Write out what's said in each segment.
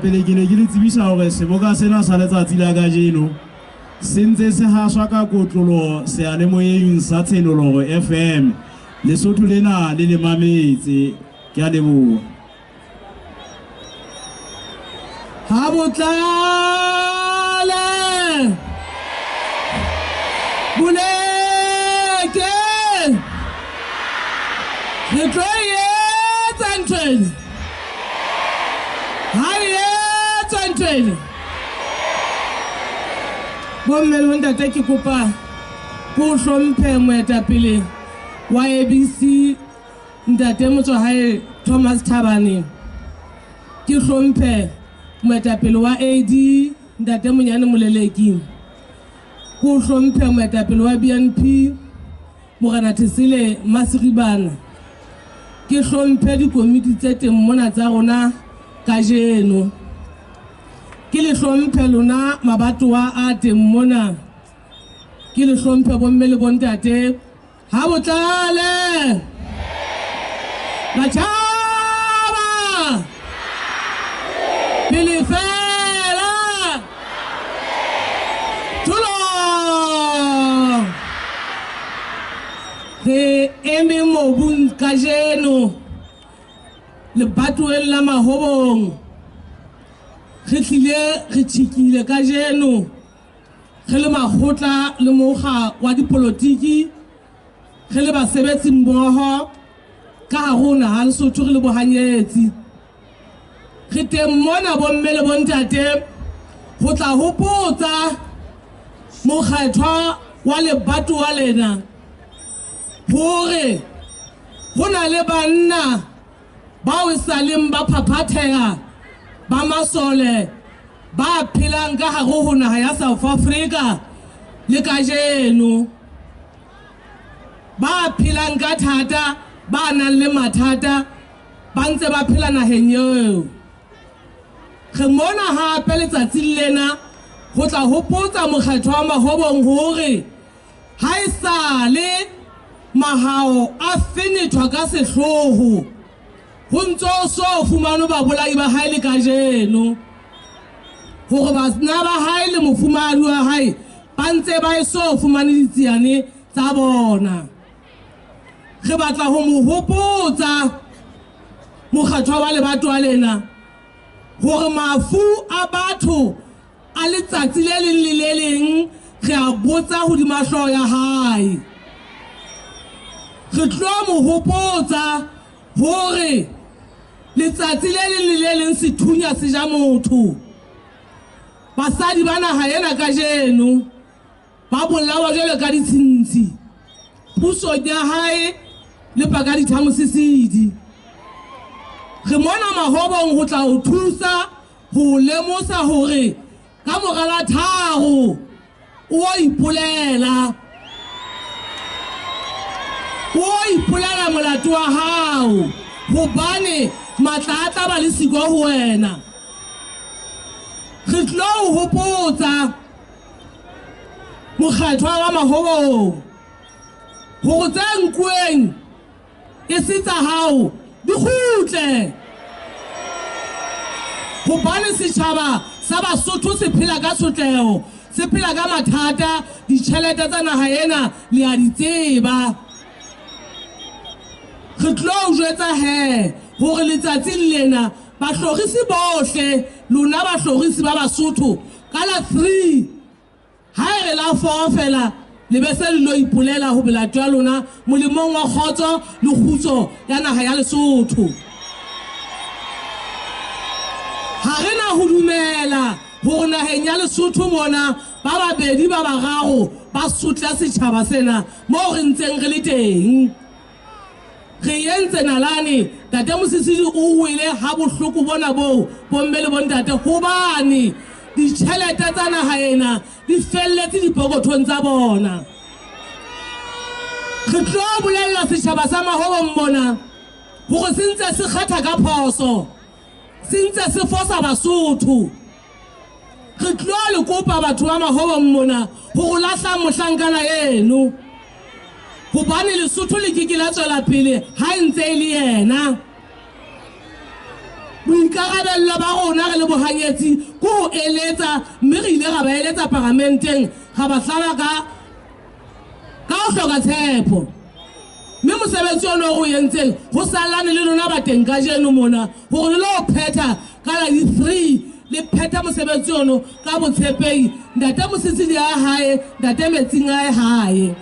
pele ke ne ke le tsebisa hore seboka sena sa letsatsi la kajeno se ntse se haswa ka kotlolo seyalemoyeng sa Tshenologo FM Lesotho lena le le mametse ke a leboha ha botlale buleke re tlo etsa ntweng Bommel ntate ke kopa go hlomphe moetapele wa ABC ntate Motsohae Thomas Thabane ke hlomphe moetapele wa AD ntate Monyane Moleleki go hlomphe moetapele wa BNP Morena Thesile Masiribana ke hlomphe dikomiti tse teng mona tsa rona kajeno ke le hlomphe lona mabatowa a teng mona ke le hlomphe bomme le bontate ha botlale batjhaba pele fela tulo re eme mobung kajeno le batoeng la mahobong re tlile re tshikile kajeno re le makgotla le mokga wa dipolotiki re le basebetsi mmoho ka harona ha Lesotho re le bohanyetsi re teng mona bomme le bontate ho tla hopotsa mokgathwa wa lebatowa lena hore hona le banna bao saleng ba phaphatheha ba masole ba phelang ka hare ho naha ya South Africa le kajeno ba phelang ka thata ba nang le mathata ba ntse ba phela naheng eo re mona hape letsatsi lena ho tla hopotsa mokgathwa wa mahobong hore ha esale mahao a finithwa ka sehloho ho ntso so fumano ba bolai ba hae le kajeno hore basna ba hae le mofumane wa hae ba ntse ba eso fumane ditsiane tsa bona re batla ho mo hopotsa mokgathwa wa lebatowa lena hore mafu a batho a letsatsi le leng le le leng re a botsa hodima hlooho ya hae re tlo mo hopotsa hore letsatsi le leng le le leng sethunya se ja motho basadi ba naha ena kajeno ba bolawa jwalo ka ditshintshi puso ya hae le pakadi thamosisidi re mona mahobong ho tla o thusa ho lemosa hore ka mora la tharo o ipolela molato wa hao hobane matla a tla ba le siko ho wena. Re tlo o hopotsa mokgatlho wa mahobong hore tse nkuweng e se tsa hao di kgutle hobane setjhaba sa Basotho se phela ka sotleho, se phela ka mathata. Ditjhelete tsa naha ena le a di tseba. Re tlo o jwetsa he hore letsatsing lena bahlorisi bohle, lona bahlorisi ba Basotho, ka la 3 ha re la 4 fela le be se le lo ipolela ho belato ya lona molemong wa kgotso le kgutso ya naha ya Lesotho. Ha re na ho dumela hore naheng ya Lesotho mona ba babedi ba bararo ba sotla setjhaba sena moo re ntseng re le teng. Re yentse nalane tate Mosisili o wele ha bohloko bona bo bomme le bontate hobane ditjhelete tsa naha ena di felletse dipokothong tsa bona. Re tlo bolella setjhaba sa mahobong mona hore se ntse se kgetha ka phoso, se ntse se fosa Basotho. Re tlo le kopa batho ba mahobong mona hore lahla mohlankana eno hobane Lesotho le ke la tswela pele ha ntse le yena. Boikarabello ba rona re le bohanyetsi ko eletsa, mme re ile ra ba eletsa parlamenteng ga ba hlaba ka o hloka tshepo. Mme mosebetsi ona o yentseng ho salane le lona ba teng ka jeno mona hore le lo phetha ka la 3 le phetha mosebetsi ona ka botshepehi. Ntate Mosisili ya hae, ntate Metsing a hae.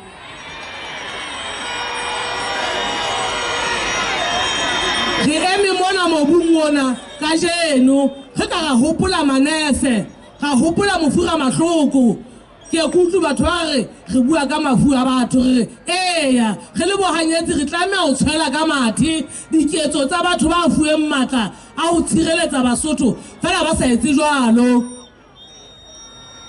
Re eme mona mobung mona ka jeno re ka ra hopola manese, ga hopola mofura mahloko. Ke kutlu batho ba re bua ka mafu a batho re eya re le bohanyetsi re tlameha ho tshwela ka mathe diketso tsa batho ba fuweng matla a ho tshireletsa Basotho fela ba sa etse jwalo.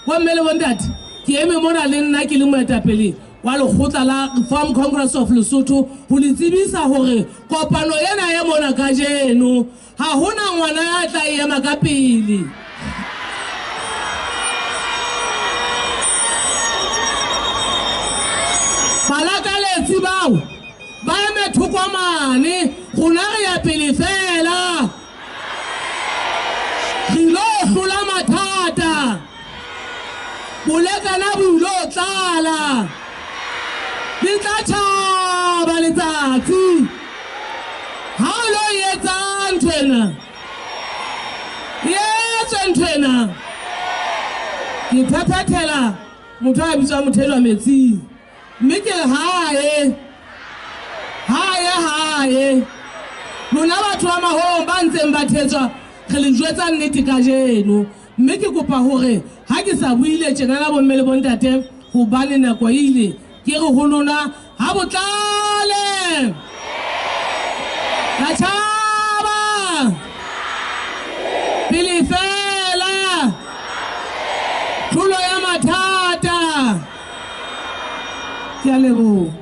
Bomme le bontate, ke eme mona le nna ke le moetapele wa lekgotla la Reform Congress of Lesotho ho le tsebisa hore kopano ena ya mona ka jeno ha hona ngwana ya tla ema ka pele. Balakaletsi bao ba eme thokomane rona re ya pele fela. Re lo hlola mathata, bolekana bo ilo tlala, le tla tjhaba letsatsi. Ha o lo etsa nthwena, nthwena ke phephathela motho a bitswa Mothelo wa Metsing, mme ke hae lona batho ba mahong ba ntseng ba thetswa re le jwetsa nnete ka jeno. Mme ke kopa hore ha ke sa buile tjena la bomme le bontate hobane nako ile ke re ho lona ha botlale la tjhaba pele fela thulo ya mathata. Ke a leboha.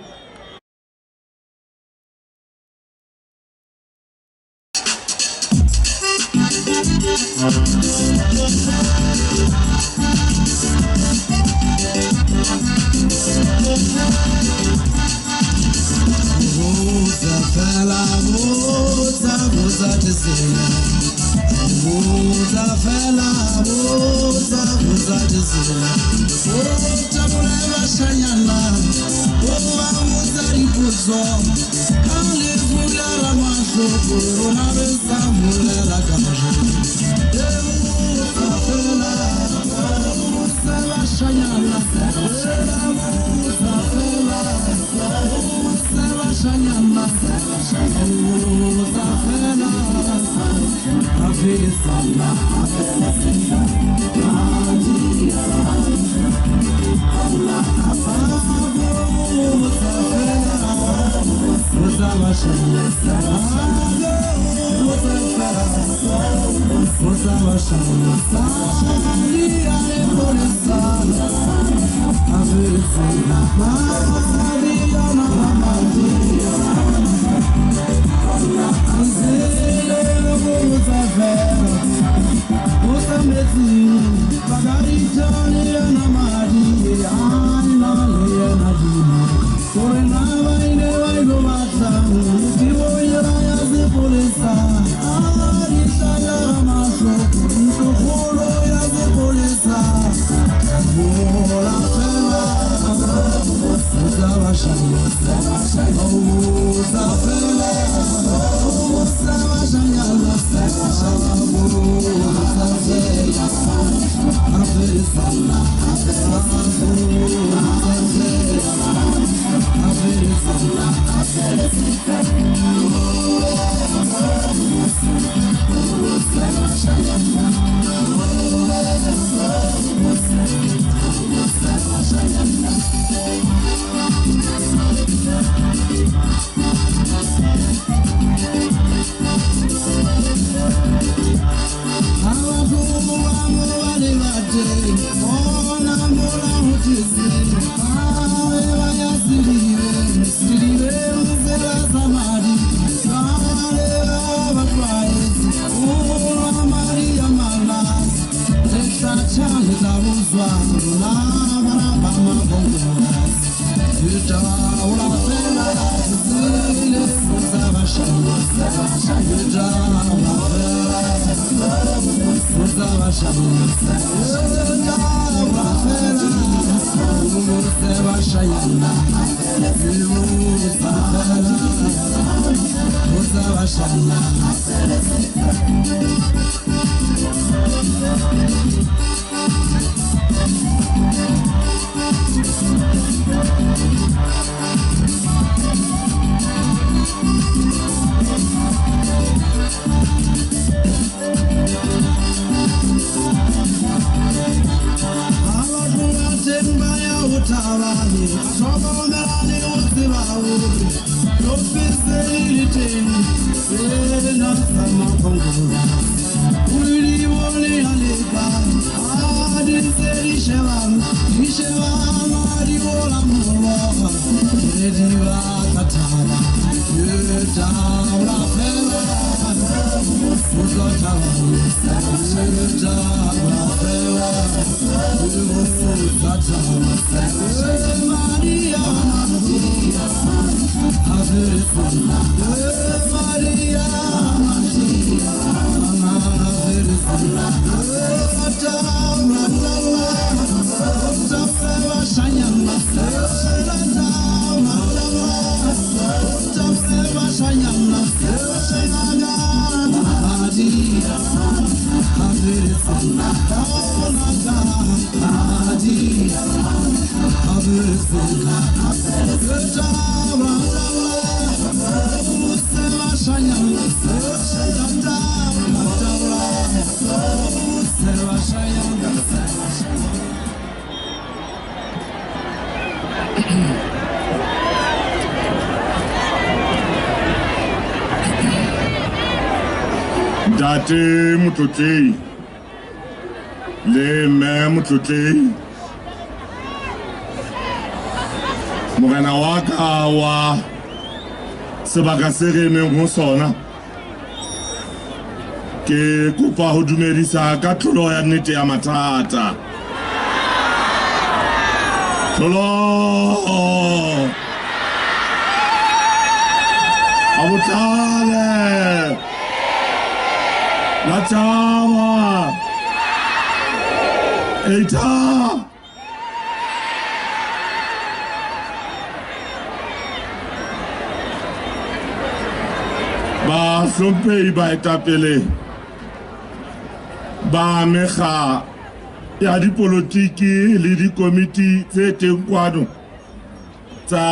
Date Mutlotlehi le Mme Mutlotlehi morena wa ka wa sebaka se re emeng ho sona ke kopa ho dumedisa ka tlolo ya nnete ya mathata tlolo abutlale la taba eita ba hlomphehi ba etapele ba mekga ya dipolotiki le dikomiti tse teng kwano tsa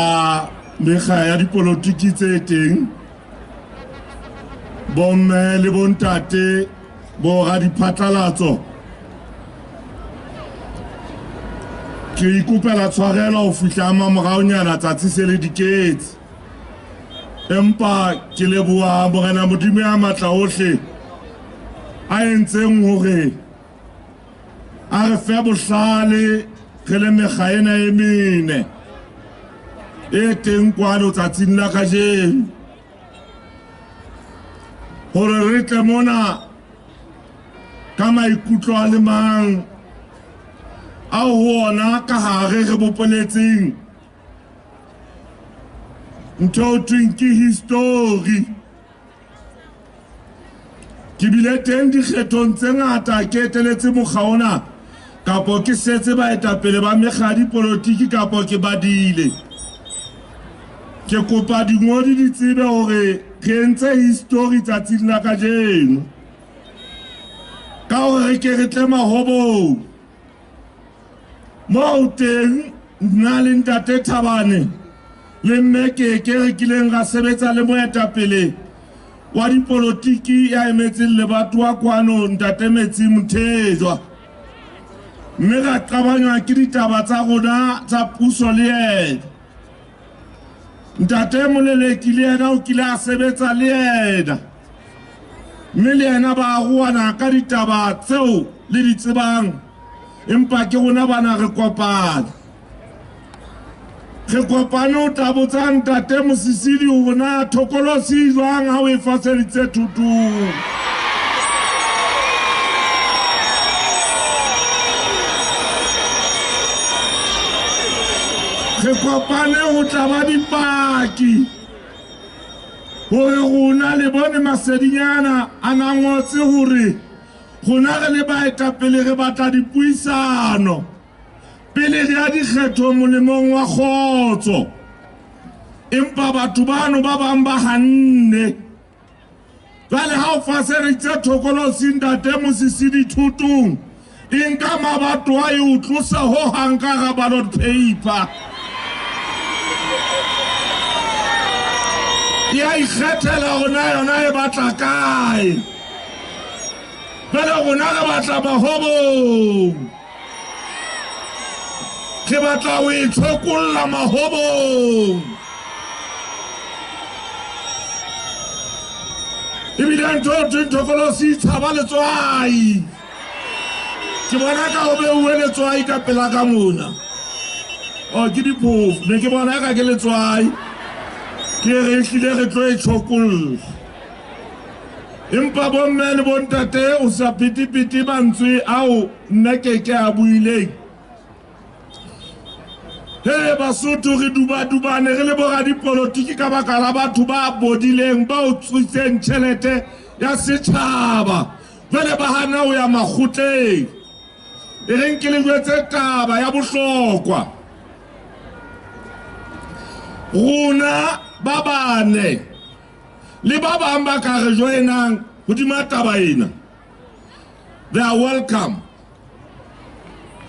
mekga ya dipolotiki tse teng bomme le bontate bo ga diphatlalatso ke ikopela tshwarelo ho fihla mamoraonyana tsatsi se le diketse empa ke leboha morena Modimo ya matla ohle a entseng hore a re fe bohlale re le mekga ena e mene e teng kwano tsatsing la kajeno hore re tle mona ka maikutlo a le mang a ona ka hare re bopoletseng ntho tweng ke history ke bile teng dikgethong tse ngata ke eteletse mokga ona kapo ke setse baetapele ba mekga ya dipolotiki kapo ke badile ke kopa dingodi di tsebe hore re entse history tsatsing la kajeno ka hore re ke re tle mahobong moo teng nna le ntate Thabane le mme Keke re kileng ra sebetsa le moetapele wa dipolotiki ya emetseng lebatowa kwano ntate Metsi Mthejwa mme ra qabanywa ke ditaba tsa rona tsa puso le yena ntate Moleleki le yena o kile a sebetsa le yena mme le yena ba ruana ka ditaba tseo le di tsebang empa ke rona bana re kopana re kopane o tabotsa ntate Mosisili hore na thokolosi jwang ha o e faseditse thutong re kopane ho tlaba dipaki hore rona le bone masedinyana a ngangotse hore rona re le baetapele re batla dipuisano pele re a dikgetho molemong wa kgotso empa batho bano ba bang ba hanne jwale ha o faseditse thokolosi ntate Mosisili thutong e nka mabato a e o tlosa ho hang ka ga ballot paper ya ikgethela rona yona e batla kae jwale rona re batla mahobong re batla ho itshokolla mahobong ebile ntho thokolosi tshaba letswai ke bona ka ho beuwe letswai ka pela ka mona o ke diphofu ne ke bona ka ke letswai ke re hlile re tlo itshokolla empa bomme le bontate o sa pitipiti mantswe ao nna Keke a buileng he Basotho re dubane re le bora dipolotiki ka baka la batho ba bodileng ba o tsuitseng tjhelete ya setjhaba jwale ba hana ho ya makgotleng e reng ke le jwetse taba ya bohlokwa rona ba bane le ba bang ba ka re joinang hodima taba ena they are welcome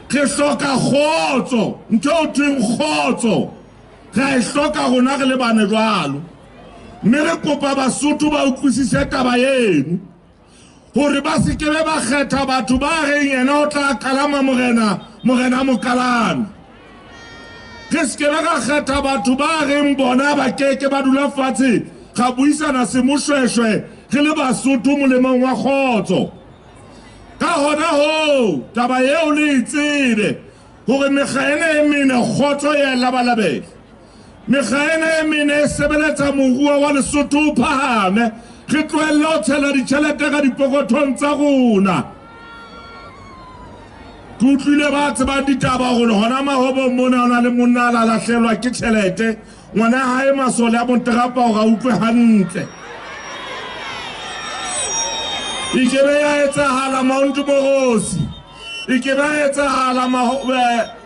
ke hloka kgotso ntho o thweng kgotso re hloka rona re le bane jwalo mme re kopa Basotho ba utlwisise taba eno hore ba se kebe ba kgetha batho ba reng yena o tla kalama morena Mokalana ke se kebe ka kgetha batho ba reng bona ba keke ba dula fatshe ga buisana se moshweshwe re le Basotho molemong wa kgotso ka hona ho taba eo le tsebe hore mekga ena e mene kgotso ya labalabela mekga ena e mene e sebeletsa moruo wa Lesotho o phahame re tlohelle ho tshela ditjhelete ka dipokothong tsa rona ke utlwile ba tsebang ditaba hore hona mahobong mona hona le monna a lahlehelwa ke tjhelete ngwana hae Masole a Monterapa hore a utlwe hantle ikebe ya etsahala Mount Morosi ikebe ya etsahala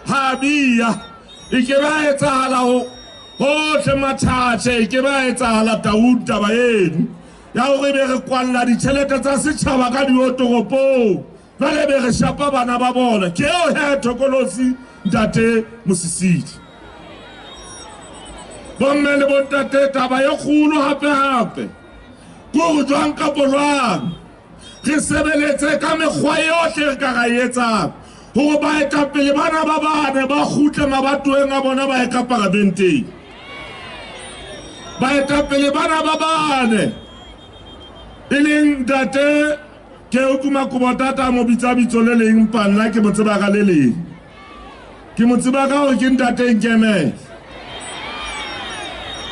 Habia ikebe ya etsahala hohle Mathathe ikebe ya etsahala Taung taba eno ya hore be re kwalla ditjhelete tsa setjhaba ka diotoropong jwale be re shapa bana ba bona ke eo he thokolosi ntate Mosisili bomme le bontate taba e kgolo hape ko jwang ka jwang re sebeletse ka mekgwa yohle re ka ra etsang hore baetapele bana ba bane ba kgutle mabatoweng a bona ba ka parlamenteng baetapele bana ba bane e leng ntate ke ukuma kubotata mo bitsa bitso le leng mpa nna ke mo tseba ka le leng ke mo tseba ka hore ke ntate Nkeme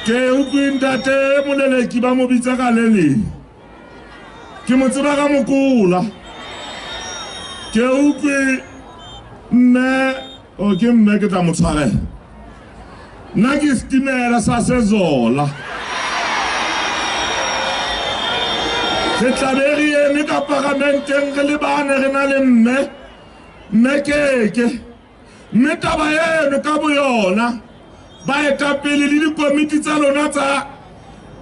ke ukwi ntate Moleleki ba mo bitsa ka le leng ke mo tseba ka Mokula ke ukwi mme o ke mme ke tla mo tshwarela nna ke Setimela sa Sezola ke tlaberi eme ka parlamenteng re le bane re na le mme keke mme taba eno ka boyona baetapele le dikomiti tsa lona tsa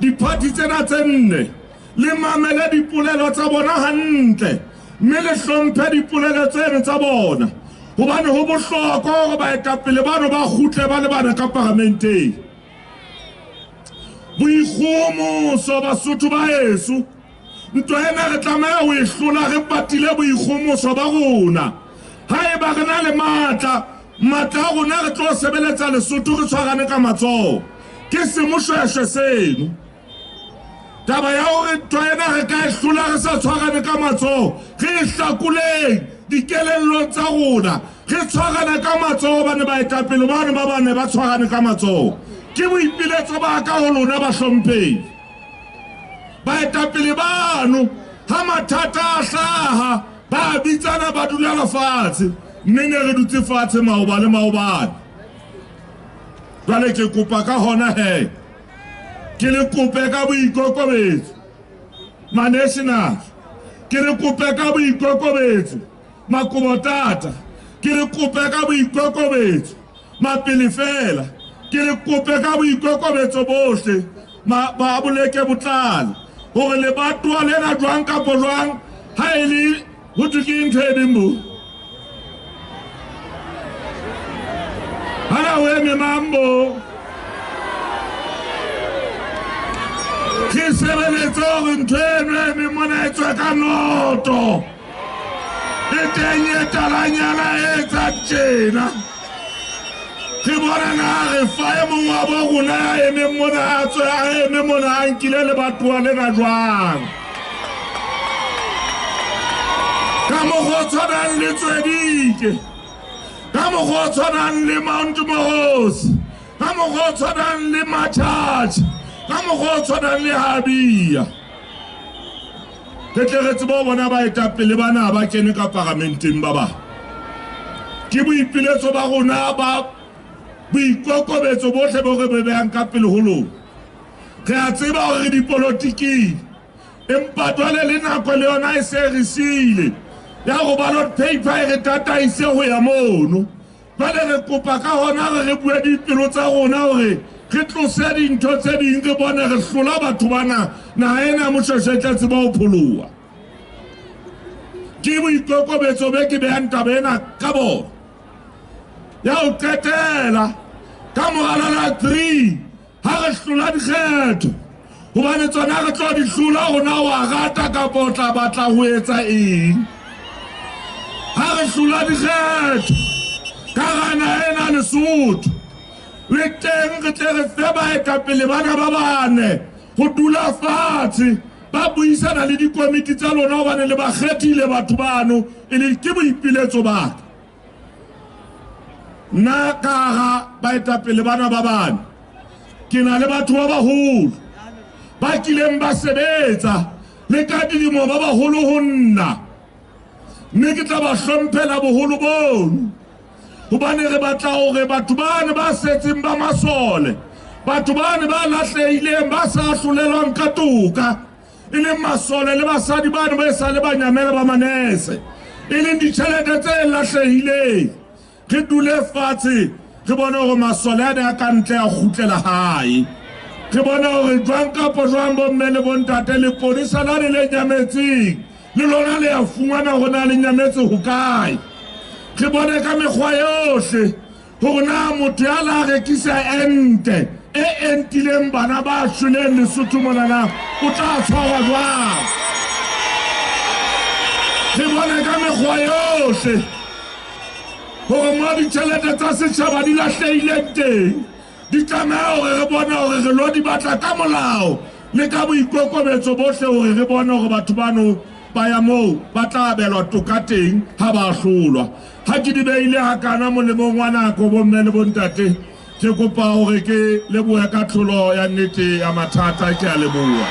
diphati tsena tse nne le mamele dipolelo tsa bona hantle mme le hlomphe dipolelo tseno tsa bona hobane ho bohlokwa hore baetapele bano ba kgutle ba le bana ka parlamenteng boikgomoso Basotho ba heso ntwa ena re tlameha ho ihlola re patile boikgomoso ba rona haeba re na le matla a rona re tlo sebeletsa Lesotho re tshwarane ka matsoho ke semoshweshwe seno taba ya hore ntwa ena re ka ihlola re sa tshwarane ka matsoho re hlakuleng dikelellong tsa rona re tshwarane ka matsoho bane baetapele bane ba bane ba tshwarane ka matsoho ke boipiletso ba ka ho lona ba hlomphehi baetapele bano ha mathata a hlaha ba bitsana ba dula fatshe mme ne re dutse fatshe maoba le maobane jwale ke kopa ka hona he ke le kope ka boikokobetso ma-national ke le kope ka boikokobetso makobotata ke le kope ka boikokobetso mapele fela ke le kope ka boikokobetso bohle ba boleke botlala hore lebatowa lena jwang kapo jwang ha e le ho thwe ke ntho e dimbo hana o eme mambo ke sebeletsa hore ntho eno eme mona e tswe ka noto e teng e talanyana e tsa tjena ke bona na re faye mong wa bo rona ya eme mona a tswe a eme mona a nkile lebatowa lena jwang ka mokgwa o tshwanang le Tswedike ka mokgwa o tshwanang le Mount Moros ka mokgwa o tshwanang le Mathatha ka mokgwa o tshwanang le Habia ke tle re tsebo bona baetapele bana ba kene ka parlamenteng ba ba ke boipiletso ba rona ba boikokobetso bohle bo re behang ka pele ho lona re a tseba hore re dipolotiking empa jwale le nako le yona e se re siile ya go ballot paper e re tataise ho ya mono jwale re kopa ka hona re bue dipelo tsa rona hore re tlose dintho tse ding re bone re hlola batho bana naha ena moshweshwe ba ho pholoha ke boikokobetso be ke behang taba ena ka bona ya ho qetela ka morala la 3 ha re hlola dikgetho hobane tsona re tlo di hlola rona wa rata ka potla batla ho etsa eng ha re hlola dikgetho ka rana ena Lesotho le teng re tle re fe baetapele bana ba bane ho dula fatshe ba buisana le dikomiti tsa lona hobane le ba kgethile batho bano e le ke boipiletso ba nna ka ga baetapele bana ba bane ke na le batho ba baholo ba kileng ba sebetsa le ka dilemo ba baholo ho nna mme ke tla ba hlomphela boholo bono hobane re batla hore batho bane ba setseng ba masole batho bane ba lahlehileng ba sa hlolelwang ka toka e leng masole le basadi bane ba sa le banyamela ba manese e leng ditjhelete tse lahlehileng re dule fatshe re bone hore masole a ka ntle a kgutlela hae re bone hore jwang kapo jwang bomme le bontate le ponisa la le nyametseng le lona le a fungwana rona le nyametse ho kae re bone ka mekgwa yohle hore na motho ya la rekisa ente e entileng bana ba shweleng Lesotho monana o tla tshwarwa jwang re bone ka mekgwa yohle hore mo ditjhelete tsa setjhaba di lahlehileng teng di tlameha hore re bone hore re lo di batla ka molao le ka boikokobetso bohle hore re bone hore batho bano ba ya moo ba tla abelwa toka teng ha ba hlolwa ha ke di beile hakana molemong wa nako bomme le bontate ke kopa hore ke lebohe ka tlholo ya nnete ya mathata ke a leboha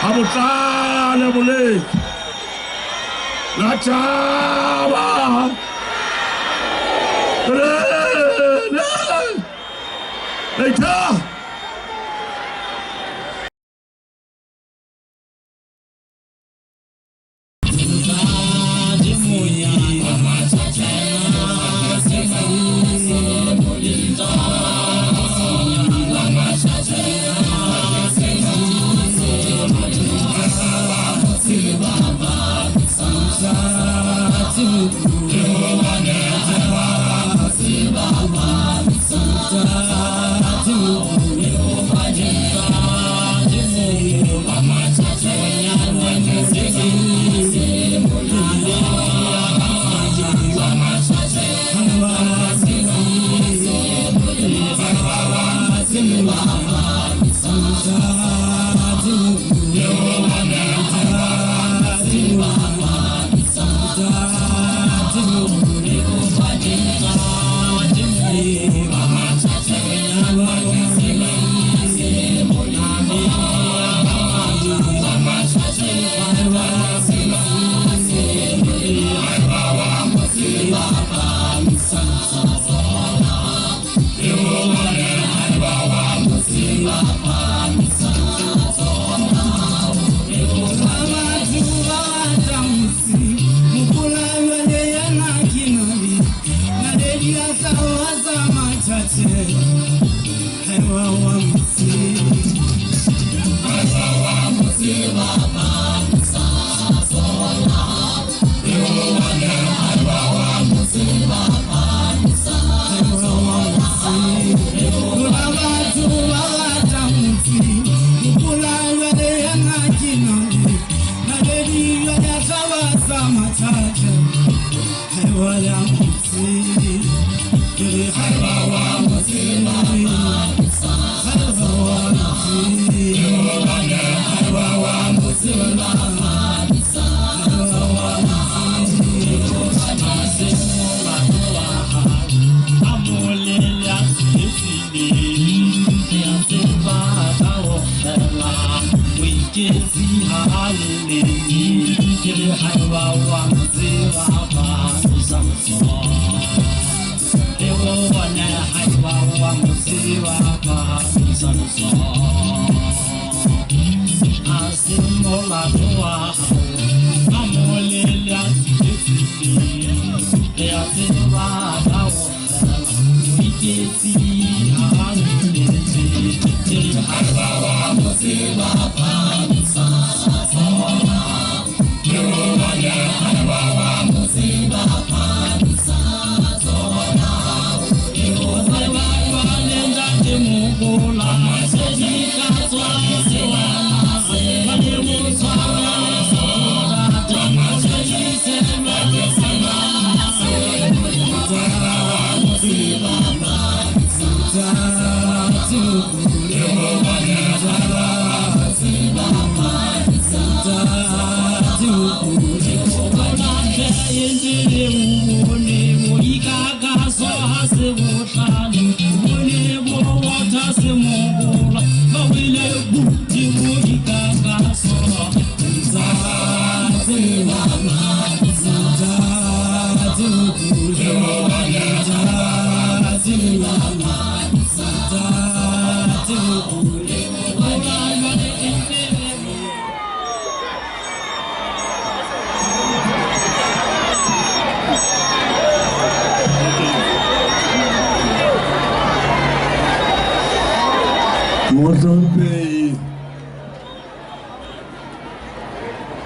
ha botlale boletse la tjaba later.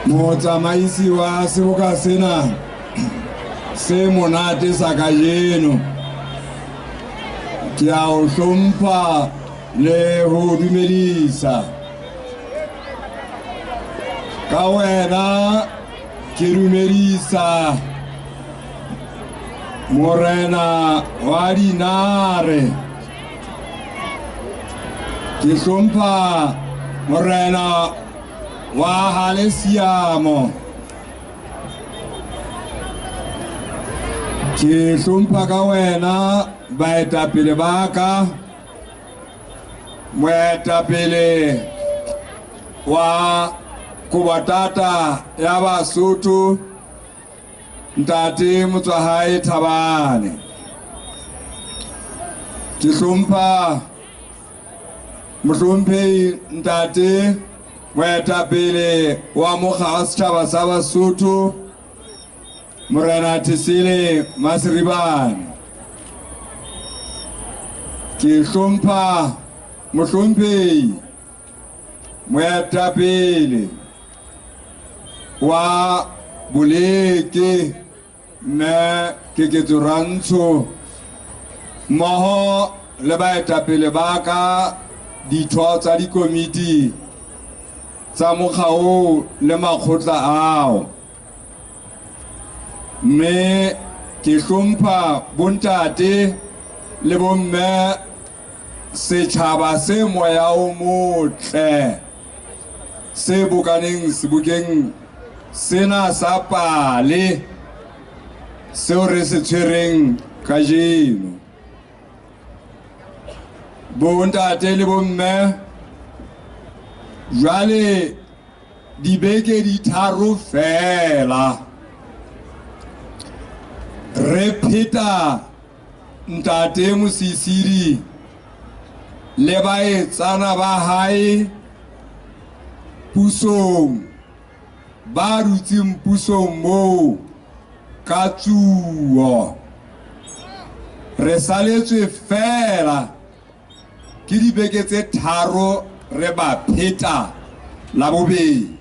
Motsamaisi wa seboka sena se monate sa kajeno ke a o hlompha le ho dumedisa ka wena ke dumedisa morena wa dinare ke hlompha morena wa Halesiamo Ke hlompha ka wena baetapele ba ka, moetapele wa Kobatata ya Basotho Ntate Motswahae Thabane. Ke hlompha mohlomphehi Ntate moetapele wa mokga wa setjhaba sa Basotho Morena Thesile Masribane. Ke hlompha mohlomphehi moetapele wa Boleke Mme Keketso Rantsho mmoho le baetapele ba ka ditho tsa dikomiti tsa mokga oo le makgotla ao. Mme ke hlompha bontate le bomme setjhaba se moya o motle se bokaneng sebokeng sena sa pale seo re se tshwereng kajeno. Bontate le bomme, jwale dibeke di tharo fela re pheta Ntate Mosisiri le baetsana ba hae pusong, ba dutseng pusong moo ka tsuo. Re saletswe fela ke dibeke tse tharo re ba pheta la bobedi.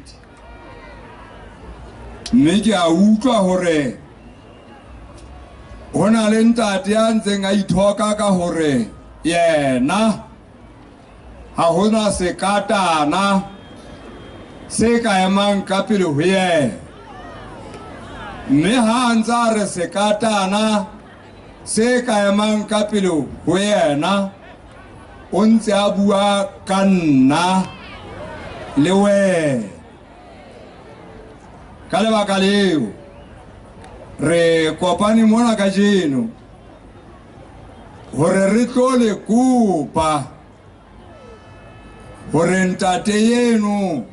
Mme ke a utlwa hore hona le ntate ya ntseng a ithoka ka hore yena ha hona sekatana se ka emang ka pele ho yena. Mme ha ntsa re sekatana se ka emang ka pele ho yena o ntse a bua ka nna le wena. Ka lebaka leo re kopane mona kajeno hore re tlo le kopa hore ntate yeno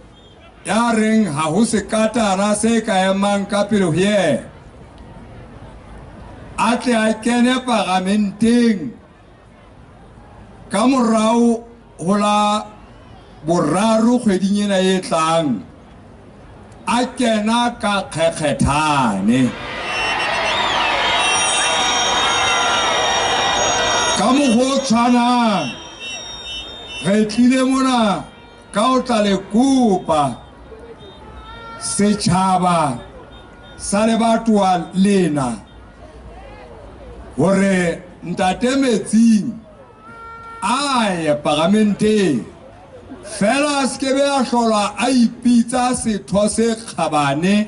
ya reng ha ho sekatana se ka emang ka pele ho yena a tle a kene parlamenteng ka morao ho la boraro kgweding ena e tlang, a kena ka kgekgethane. Ka mokgwa o tshwanang re tlile mona ka o tla le kopa setjhaba sa lebatowa lena hore Ntate Metsing a ye parlamenteng fela a sekebe a hlola a ipitsa setho se kgabane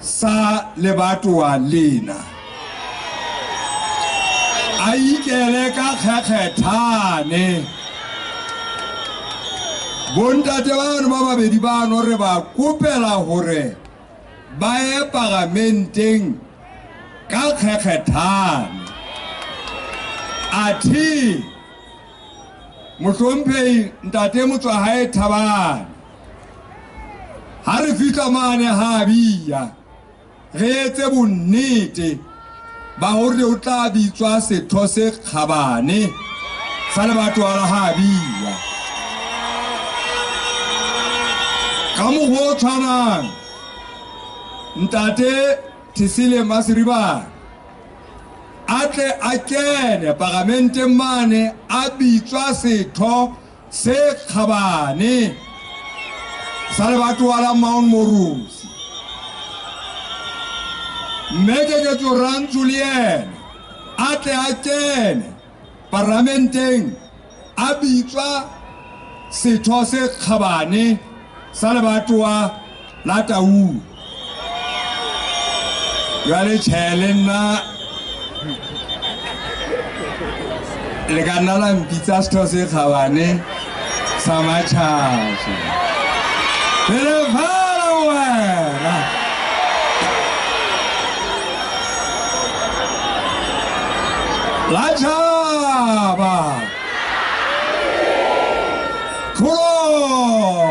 sa lebatowa lena, a ikele ka kgekgethane. Bontate bano ba babedi bano re ba kopela hore ba ye parlamenteng ka kgekgethane. Athe mohlomphehi Ntate Motswahae Thabane, ha re fihla mane ha bia re etse bonnete ba hore o tla bitswa setho se kgabane sa lebatowa la ha bia. Ka mokgwa o tshwanang Ntate Thesile Masribane a tle a kene parlamenteng mane a bitswa setho se kgabane sa lebatowa la Mount Morusi. Mme Keketso Rantsho le yena a tle a kene parlamenteng a bitswa setho se kgabane sa lebatowa la Taung. Jwale tjhele nna le ka nna la mpitsa setho se kgabane sa Matjhatjha. Pele fela wena la tšhaba kgolo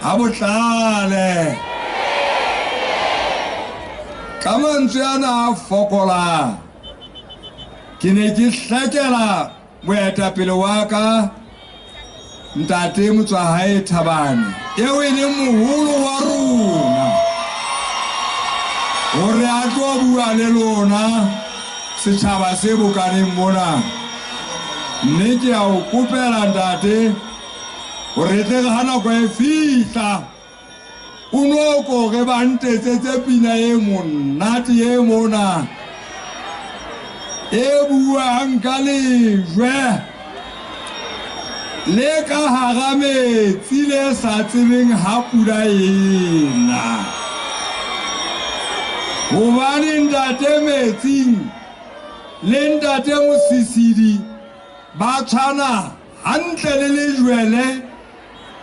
a botlale ka mantswe ana a fokola ke ne ke hlakela moetapele wa ka ntate Motswahae Thabane eo e leng moholo wa rona hore a tlo bua le lona setjhaba se bokaneng mona mme ke a o kopela ntate hore tle ga nako e fihla o no ko ge ba ntetsetse pina e monate e mona e buang ka lejwe le ka hara metsi le sa tsebeng ha pula ena hobane ntate metsing le ntate Mosisidi ba tshwana hantle le lejwele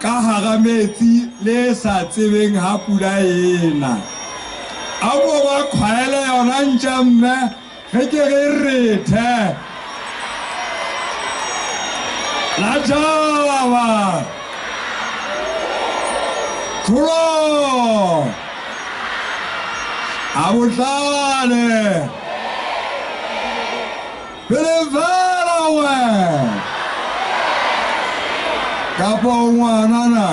ka hara metsi le sa tsebeng ha pula ena a bo ba khwaela yona ntjamme ge ke re rethe la tšhaba kgolo a botlale pele fela we kapo ngwanana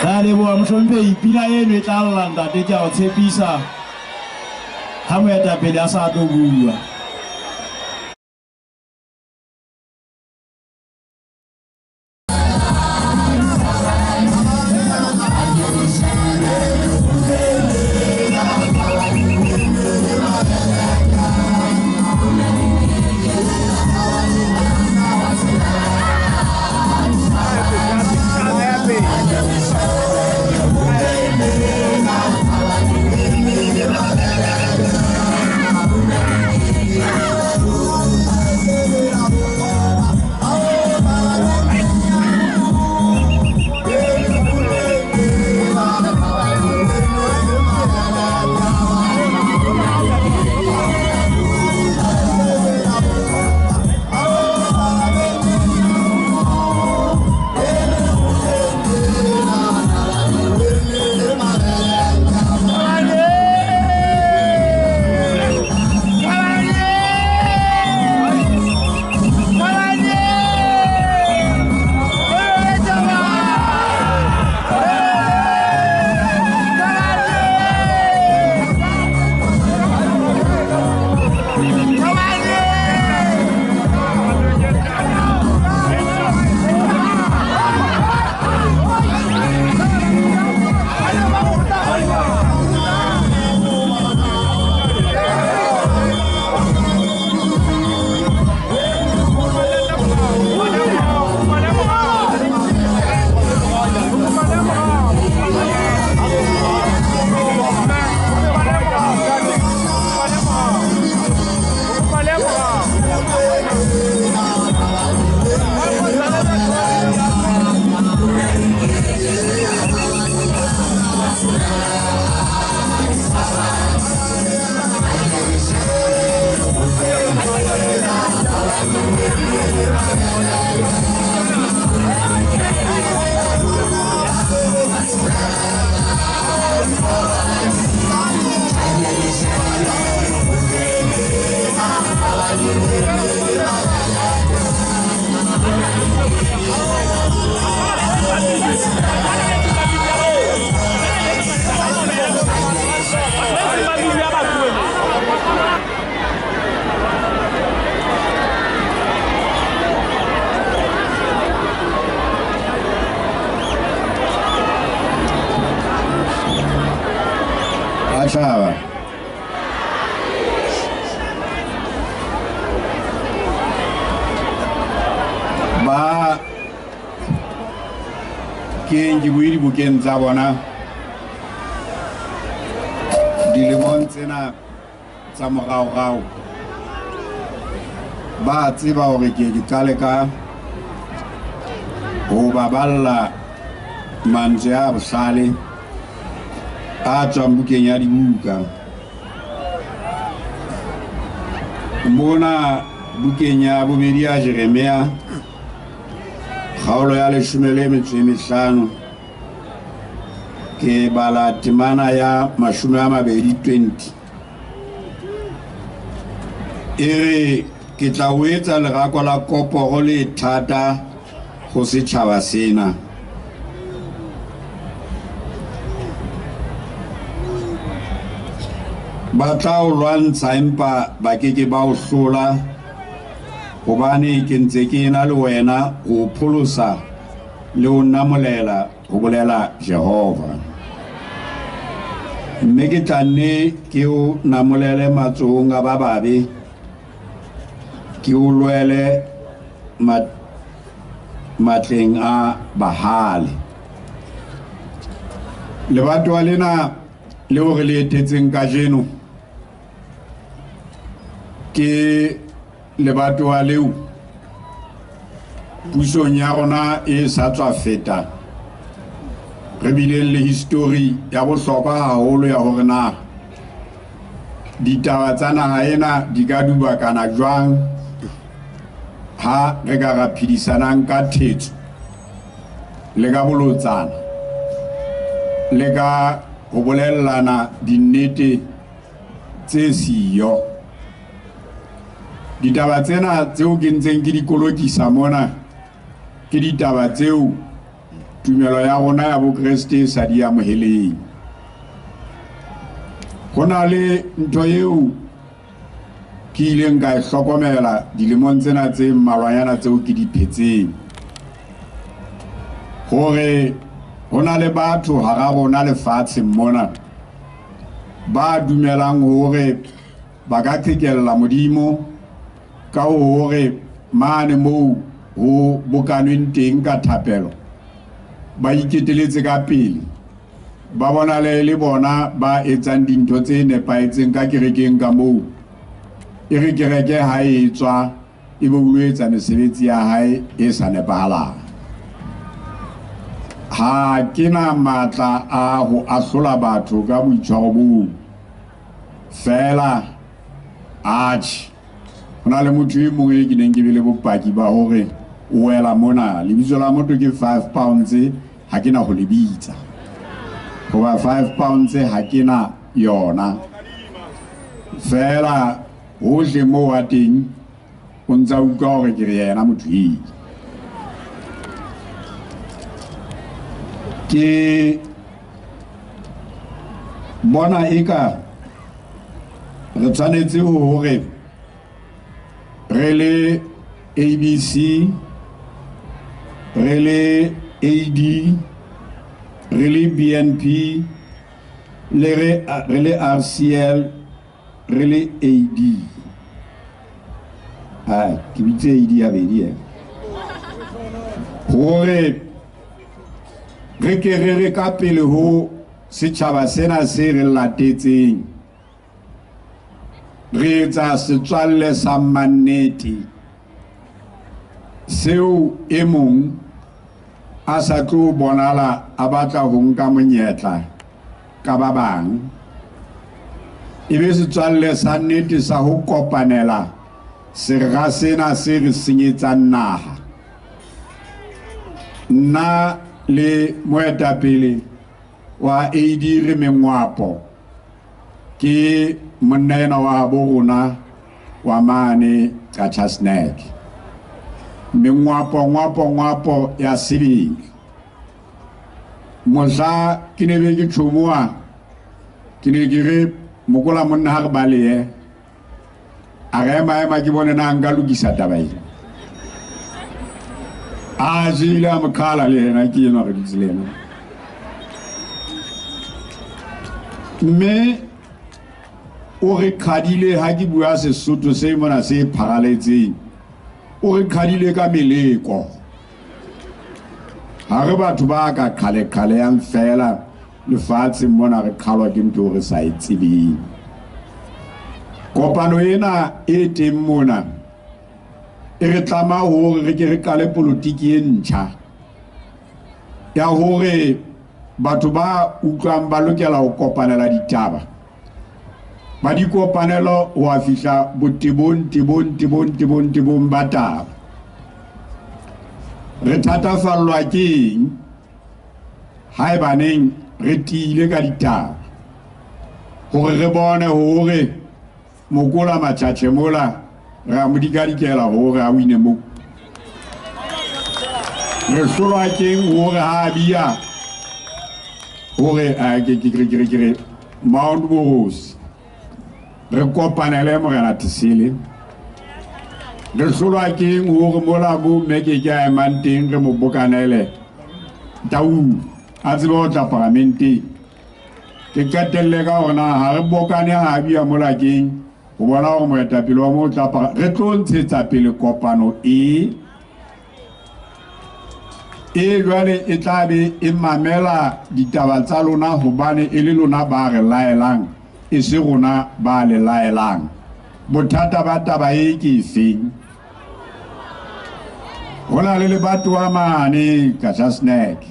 ra leboha mohlomphehi pina eno e tla lla ntate ke a o tshepisa ha moetapele a sa tlo bua tšhaba ba ke buile dibukeng tsa bona dilemong tsena tsa moraorao ba tseba hore ke qale ka ho baballa mantswe a bohlale a tswang bukeng ya dibuka. Mona bukeng ya bobedi ya Jeremia kgaolo ya 15 ke bala temana ya 20 ere ke tla o etsa lerako la koporo le thata go setšhaba sena. Ba tla o lwantsha empa ba keke ba o hlola gobane ke ntse ke na le wena go pholosa le o namolela go bolela Jehova. Mme ke tla nne ke o namolele matsohong a ba babe, ke o lwele matleng a bahale. Lebatowa lena leo re le etetseng kajeno ke lebatowa leo pusong ya rona e sa tswa feta re bileng le history ya bohlokwa haholo ya hore na ditaba tsa naha ena di ka dubakana jwang ha re ka ra phedisanang ka thetso le ka bolotsana le ka go bolellana dinnete tse siyo. Ditaba tsena tseo ke ntseng ke di kolokisa mona ke ditaba tseo tumelo ya rona ya bokreste sa di amoheleng. Go na le ntho eo ke ileng ka e hlokomela dilemong tsena tse mmalwanyana tseo ke di phetseng, gore go na le batho hara rona lefatshe mona ba dumelang hore ba ka qhekella modimo ka hore mane moo ho bokanweng teng ka thapelo ba iketeletse ka pele, ba bona le bona ba etsang dintho tse nepaetseng ka kerekeng ka moo. E re kereke ha e tswa e be o etsa mesebetsi ya hae e sa nepahalang. Ha ke na matla a ho ahlola batho ka boitshwaro boo, fela atjhe go na le motho e mongwe ke neng ke be le bopaki ba hore o wela mona. Lebitso la motho ke 5 pounds, ha ke na go lebitsa goba 5 pounds ha ke na yona, fela hohle moo wa teng o ntsa utlwa hore ke re yena motho e. Ke bona eka re tshwanetse hore re le ABC, re le AD, re le BNP, re le RCL, re le AD. Ke bitse AD ya bedi hore re ke re ka pele ho setjhaba sena se re latetseng, re etsa setswalle sa mannete seo e mong a sa tlo bonala a batla ho nka monyetla ka ba bang, ebe setswalle sa nnete sa ho kopanela serra sena se re senyetsang naha. Nna le moetapele wa AD re Mengwapo ke monna wa bo rona wa mane ka Chasneck. Mengwapo ya Sebeng. Mohla ke ne be ke tšhomoa ke ne ke re mokola monna ha re bale a re maema ke bone na nka lokisa taba e. A jile a mokhala le yena ke yena re ditselena. Mme o re khadile ha ke bua Sesotho se mona se pharaletseng, o re khadile ka meleko. Ha re batho ba ka khale yang fela lefatshe mona re khalwa ke ntho re sa itsebeng. Kopano ena e teng mona e re tlama hore re ke re kale politiki e ntjha ya hore batho ba utlwang ba lokela ho kopanela ditaba ba di kopanelo ho a fihla botebong ba taba re thatafallwa ke eng haebaneng re tiile ka ditaba hore re bone hore mokola matjhatjhe mola ra mo dikadikela hore a wine mo re hlolwa ke hore ha bia hore a ke Mount Boros re kopanele morena Thesile re hlolwa ke hore mola bo meke ke a manteng re mo bokanele tau a tsebe ho tla parlamenti ke katelle ka hore na ha re bokane ha bia mola keng ho bona hore moetapele wa mo tla re tlo ntshetsa pele kopano jwale e tlabe e mamela ditaba tsa lona hobane e le lona ba re laelang e se rona ba le laelang bothata ba taba e ke efeng hona le lebatowa mane ka snack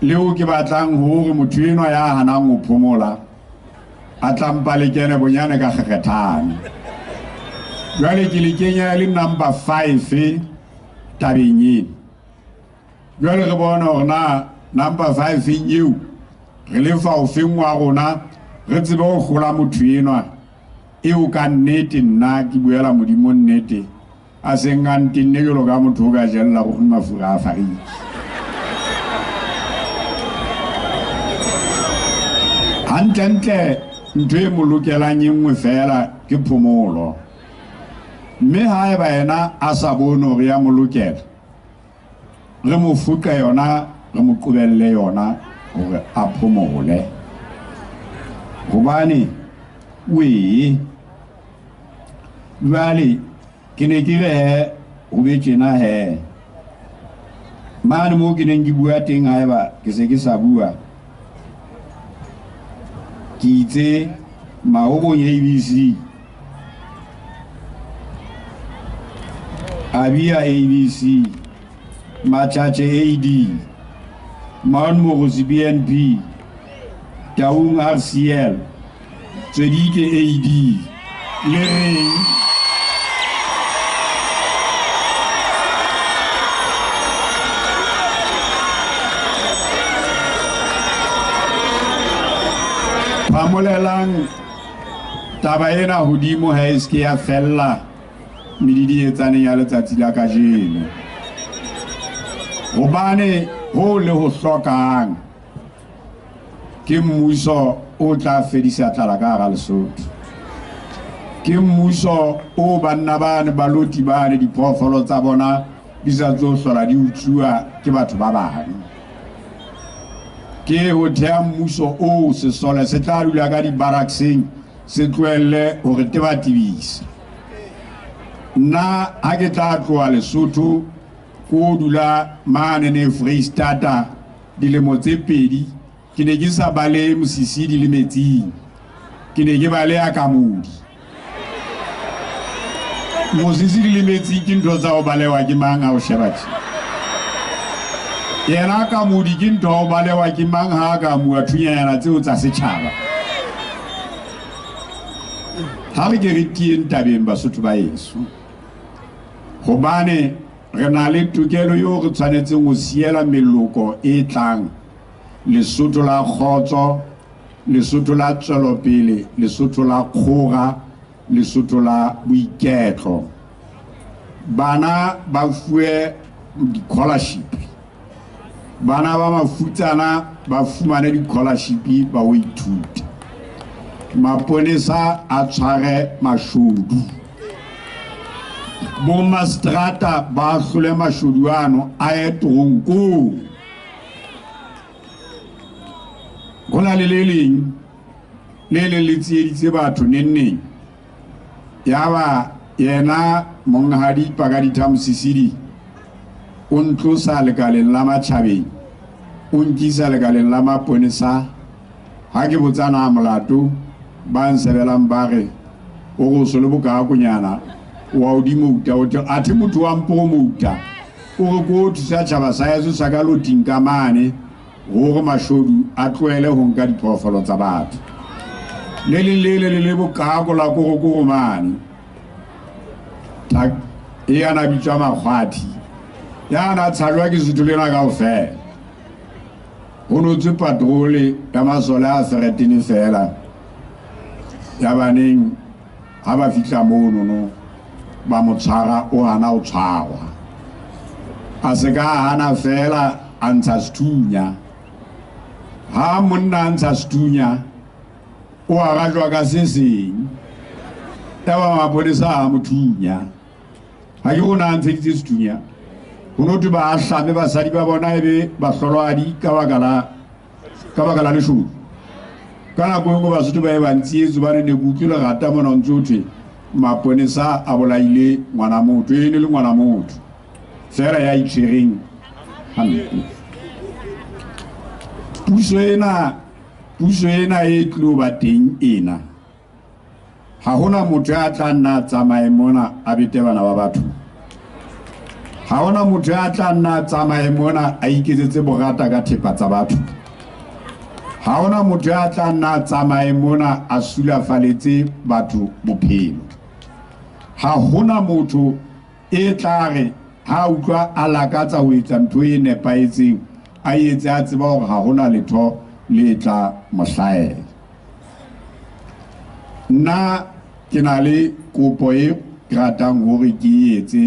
leo ke batlang hore motho enwa ya hanang ho phomola a tlampa le kene bonyane ka kgekgethane jwale ke le kenya le number 5 tabeng ena jwale re bona hore na number 5 eo re lefa ho fengwa rona re tsebe ho hlola motho enwa eo ka nnete nna ke buela modimo nnete a seng a ntenne jalo ka motho o ka jella go mafura a fariki hantle ntho e mo lokelang e nngwe fela ke phomolo mme haeba yena a sa bone hore ya mo lokela re mo fuka yona re mo qobelle yona hore a phomole hobane jwale ke ne ke re ho be tjena he mane mo ke neng ke bua teng haeba ke se ke sa bua ke itse mahobong ya ABC Abia ABC Matjhatjhe AD Mount Boros BNP Taung RCL Tswedike AD le reng pamolelang taba ena hodimo ha eske ya fella medidi etsane ya letsatsi la kajeno hobane ho le ho hlokang ke mmuso o tla fedisa tlala ka hara Lesotho ke mmuso o banna bane baloti bane diphoofolo tsa bona di sa tlo hlola di utsuwa ke batho ba bang ke ho thea mmuso o sesole se tla dula ka dibarakseng se tlohelle hore te ba tibisa nna ha ke tla tloha Lesotho ko dula mane ne Freistata dilemo tse 2 ke ne ke sa bale mosisi di le metsing ke ne ke bale ya kamodi mosisi di le metsing ke ntho tsa ho balewa ke mang a o sheba yena kamodi ke ntho ho balewa ke mang ha ka mua thunyana tseo tsa setjhaba ha re ke re tieng tabeng Basotho ba yeso hobane re na le tokelo yo re tshwanetseng ho siela meloko e tlang Lesotho la khotso Lesotho la tswelopele Lesotho la kgora Lesotho la boiketlo bana ba fuwe di-scholarship bana ba mafutsana ba fumane di-scholarship ba o ithuta maponesa a tshware mashodu bo mastrata ba hlole mashodu ano a etronko gona le leng le tsieditse batho nenneng yaba yena monghadi Pakadi Thamsisidi o ntlosa lekaleng la matjhabeng o nkisa lekaleng la maponesa ha ke botsana molato ba nsebelang ba re o go so le bokakonyana wa o di mouta o athe motho wa mpo mouta o re go thusa tjhaba sa yeso sa ka loting ka mane hore mashodu a tlohele ho nka diphoofolo tsa batho le le bokako la ko mane tak e ana bitswa makgwathi yana tshalwa ke zitulena kaofela ho no tse patrole ya masole a seretini fela ya baneng ha ba fihla mono no ba mo tshwara o hana o tshwarwa a se ka hana fela a ntsha sethunya ha monna a ntsha sethunya o a rajwa ka se seng ya ba mapodisa a mo thunya ha ke go na ntsheditse sethunya ho no tu ba hlame basadi ba bona ebe ba hlolwadi ka baka la leshodu kana go ngo ba se tu ba e bantsietso ba ne go utlwela gata mona o ntse maponesa a bolaile ngwana motho e ne le ngwana motho fela ya itshireng hampe puso ena e tlo ba teng ena ha hona motho ya tla nna tsamaye mona a bete bana ba batho ha hona motho ya tla nna tsamaye mona a iketsetse bogata ka thepa tsa batho ha hona motho ya tla nna tsamaye mona a sulafaletse batho bophelo ha hona motho e tlare ha utlwa a lakatsa ho etsa ntho e nepaetseng a etse a tseba hore ha hona letho le tla mohlaela nna ke na le kopo e ratang hore ke etse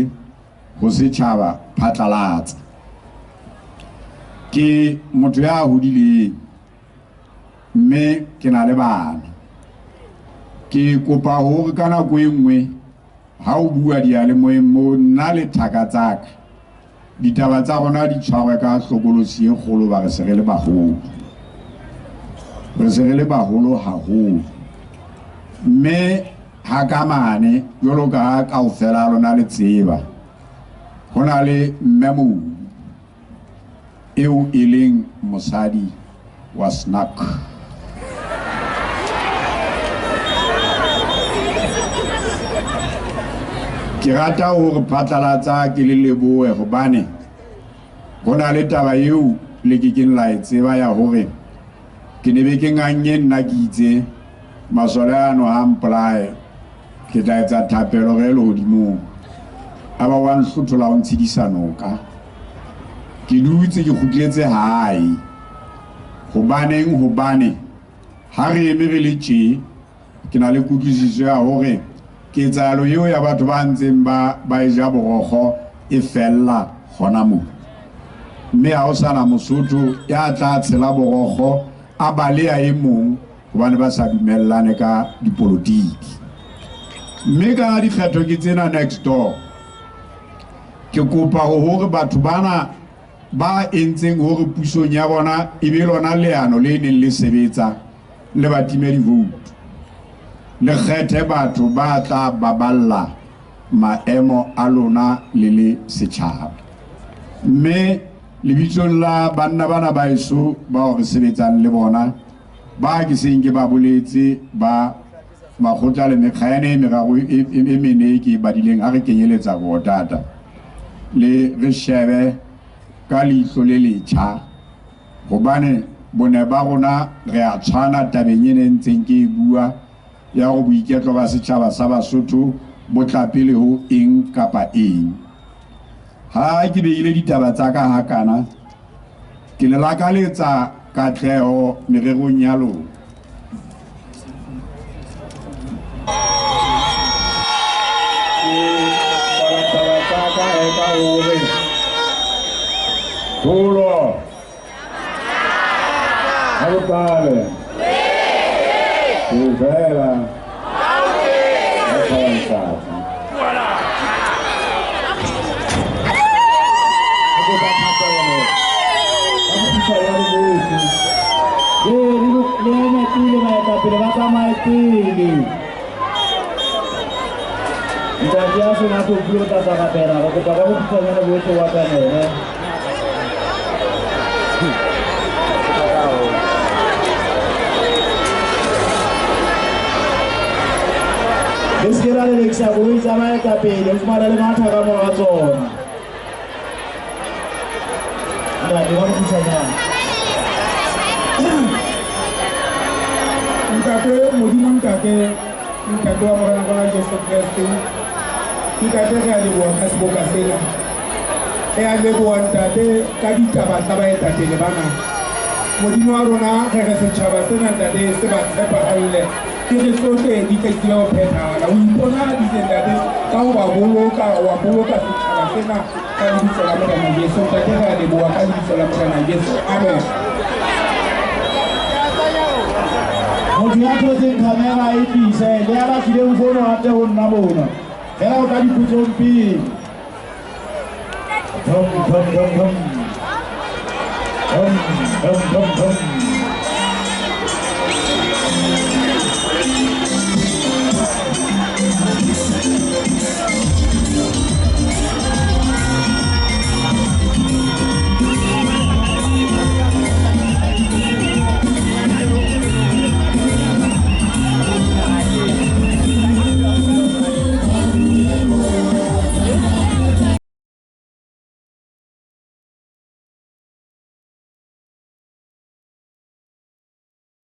ho setjhaba phatlalatsa ke motho ya hodileng mme ke na le bana ke kopa hore ka nako e nngwe ha o bua diyalemoyeng mo nna le thaka tsaka ditaba tsa rona di tshwarwe ka hlokolosi e kgolo ba re se re le baholo haholo mme ha ka mane jwalo ka kaofela lona le tseba ho na le mmemo eo e leng mosadi wa snack ke rata hore phatlalatsa ke le lebohe hobane ho na le taba eo le ke la e tseba ya hore ke ne be ke nganye nna ke itse masole ano ha mpolae ke tla etsa thapelo ge le hodimo aba wa nhlothola o ntshedisa noka ke dutse ke kgutletse hae hobane ha re eme re le tje ke na le kutlwisiso ya hore ke tsalo eo ya batho ba ntseng ba e ja borokgo e fella hona mo mme ha o sana mosotho ya tla tshela borokgo a balea e mong hobane ba sa dumellane ka dipolotiki mme ka dikgetho ke tsena next door ke kopa hore batho bana ba entseng hore pusong ya bona e be lona leano le neng le sebetsa le batimedi vote le kgethe batho ba tla baballa maemo a lona le le setjhaba mme lebitsong la banna bana ba eso ba hore sebetsang le bona ba ke seng ke ba boletse ba makgotla le mekgaene merago e mene ke badileng a re kenyeletsa go tata le re shebe ka leihlo le letjha hobane bone ba rona re a tshwana tabeng ene ntseng ke bua ya go boiketlo ba setjhaba sa Basotho bo tla pele ho eng kapa eng ha ke beile ditaba tsa ka hakana ke le lakaletsa katleho mererong ya lona Puro Alpale Uvela Avanzata Iskira le leksa bui tsamaye ka pele o fumana le matha ka mora tsona nda di bona tsana Ntate modimo ntate wa morena bona Jesu Kriste ntate re a leboha ka seboka sena re a leboha ntate ka ditaba tsa baetapele bana modimo wa rona re re setjhaba sena ntate se ba tshepahalle ke re tsohle di tlile ho phethahala o ipona ditse ntate ka ho ba boloka setjhaba sena ka lebitso la morena Jesu ntate re a leboha ka lebitso la morena Jesu amen. Motho ya thotseng camera e tlise le ya batlileng fono ate ho nna bona fela o ka diputsong pele Tom